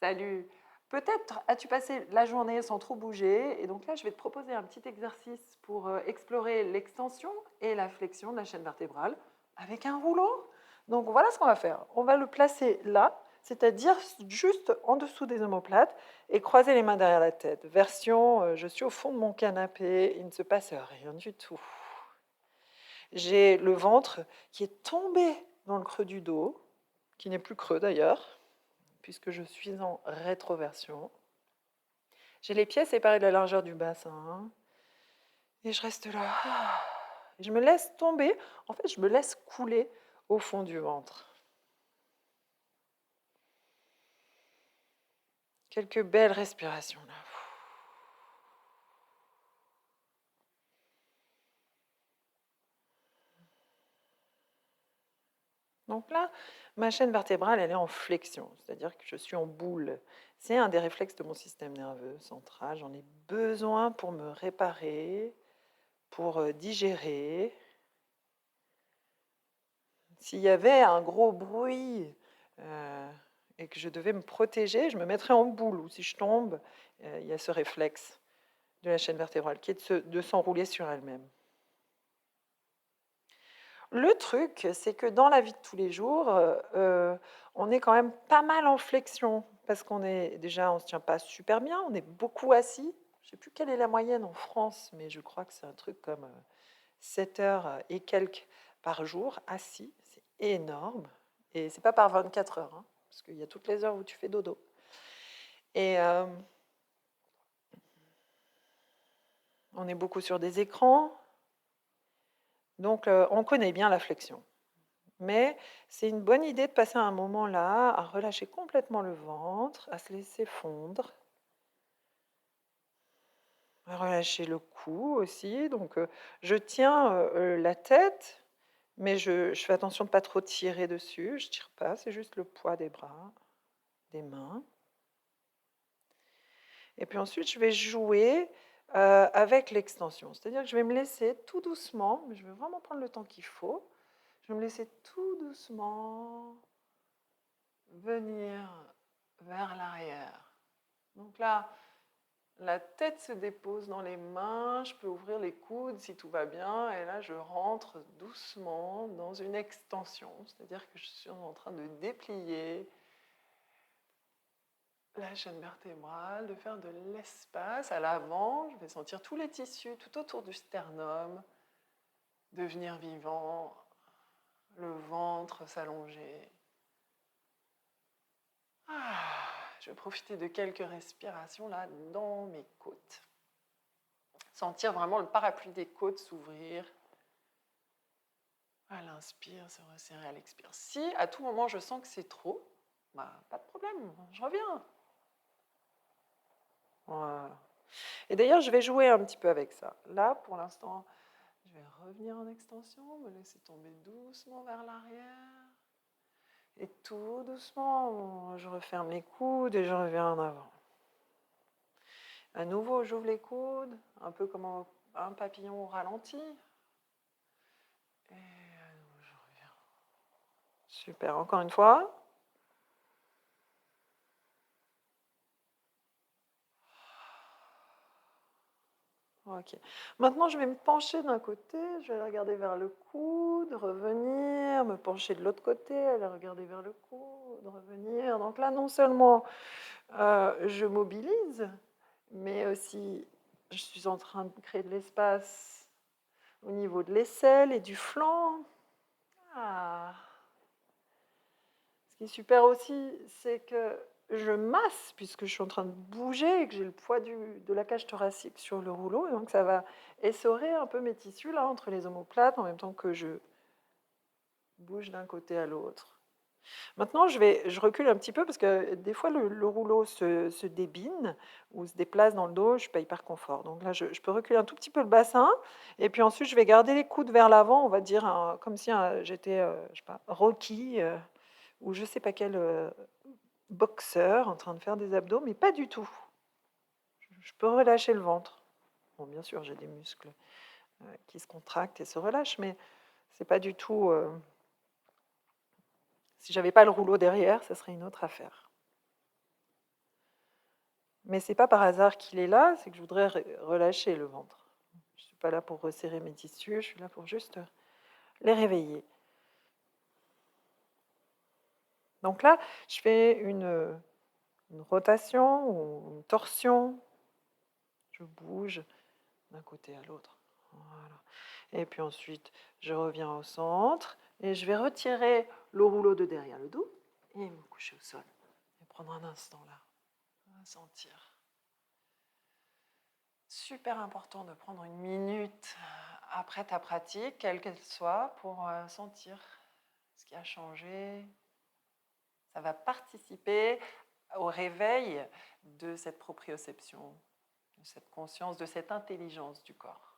Salut. Peut-être as-tu passé la journée sans trop bouger, et donc là, je vais te proposer un petit exercice pour explorer l'extension et la flexion de la chaîne vertébrale avec un rouleau. Donc voilà ce qu'on va faire. On va le placer là, c'est-à-dire juste en dessous des omoplates, et croiser les mains derrière la tête. Version, je suis au fond de mon canapé, il ne se passe rien du tout. J'ai le ventre qui est tombé dans le creux du dos, qui n'est plus creux d'ailleurs, puisque je suis en rétroversion. J'ai les pieds séparés de la largeur du bassin. Et je reste là. Je me laisse tomber. En fait, je me laisse couler au fond du ventre. Quelques belles respirations là. Donc là, ma chaîne vertébrale, elle est en flexion, c'est-à-dire que je suis en boule. C'est un des réflexes de mon système nerveux central. J'en ai besoin pour me réparer, pour digérer. S'il y avait un gros bruit et que je devais me protéger, je me mettrais en boule. Ou si je tombe, il y a ce réflexe de la chaîne vertébrale qui est de s'enrouler sur elle-même. Le truc, c'est que dans la vie de tous les jours, on est quand même pas mal en flexion parce qu'on est déjà, on se tient pas super bien, on est beaucoup assis. Je sais plus quelle est la moyenne en France, mais je crois que c'est un truc comme 7 heures et quelques par jour assis. C'est énorme. Et c'est pas par 24 heures, hein, parce qu'il y a toutes les heures où tu fais dodo. Et on est beaucoup sur des écrans. Donc, on connaît bien la flexion. Mais c'est une bonne idée de passer un moment là, à relâcher complètement le ventre, à se laisser fondre, à relâcher le cou aussi. Donc, je tiens la tête, mais je fais attention de ne pas trop tirer dessus. Je ne tire pas, c'est juste le poids des bras, des mains. Et puis ensuite, je vais jouer avec l'extension. C'est-à-dire que je vais me laisser tout doucement, mais je vais vraiment prendre le temps qu'il faut. Je vais me laisser tout doucement venir vers l'arrière. Donc là, la tête se dépose dans les mains, je peux ouvrir les coudes si tout va bien, et là je rentre doucement dans une extension, c'est-à-dire que je suis en train de déplier la chaîne vertébrale, de faire de l'espace à l'avant. Je vais sentir tous les tissus tout autour du sternum devenir vivants, le ventre s'allonger. Je vais profiter de quelques respirations là dans mes côtes. Sentir vraiment le parapluie des côtes s'ouvrir. À l'inspire, se resserrer à l'expire. Si à tout moment je sens que c'est trop, pas de problème, je reviens. Voilà. Et d'ailleurs, je vais jouer un petit peu avec ça. Là, pour l'instant, je vais revenir en extension, me laisser tomber doucement vers l'arrière. Et tout doucement, je referme les coudes et je reviens en avant. À nouveau, j'ouvre les coudes, un peu comme un papillon au ralenti. Et à nouveau, je reviens. Super, encore une fois. Ok. Maintenant, je vais me pencher d'un côté, je vais aller regarder vers le coude, revenir, me pencher de l'autre côté, aller regarder vers le coude, revenir. Donc là, non seulement je mobilise, mais aussi je suis en train de créer de l'espace au niveau de l'aisselle et du flanc. Ah. Ce qui est super aussi, c'est que je masse, puisque je suis en train de bouger et que j'ai le poids de la cage thoracique sur le rouleau. Et donc, ça va essorer un peu mes tissus là, entre les omoplates, en même temps que je bouge d'un côté à l'autre. Maintenant, je recule un petit peu, parce que des fois, le rouleau se débine ou se déplace dans le dos. Je ne suis pas hyper confort. Donc là, je peux reculer un tout petit peu le bassin. Et puis ensuite, je vais garder les coudes vers l'avant, on va dire, comme si j'étais, je sais pas, Rocky, ou je ne sais pas quel boxeur en train de faire des abdos, mais pas du tout. Je peux relâcher le ventre. Bon, bien sûr, j'ai des muscles qui se contractent et se relâchent, mais c'est pas du tout... si j'avais pas le rouleau derrière, ça serait une autre affaire. Mais c'est pas par hasard qu'il est là, c'est que je voudrais relâcher le ventre. Je suis pas là pour resserrer mes tissus, je suis là pour juste les réveiller. Donc là, je fais une rotation ou une torsion. Je bouge d'un côté à l'autre. Voilà. Et puis ensuite, je reviens au centre et je vais retirer le rouleau de derrière le dos et me coucher au sol. Et prendre un instant là, à sentir. Super important de prendre une minute après ta pratique, quelle qu'elle soit, pour sentir ce qui a changé. Ça va participer au réveil de cette proprioception, de cette conscience, de cette intelligence du corps.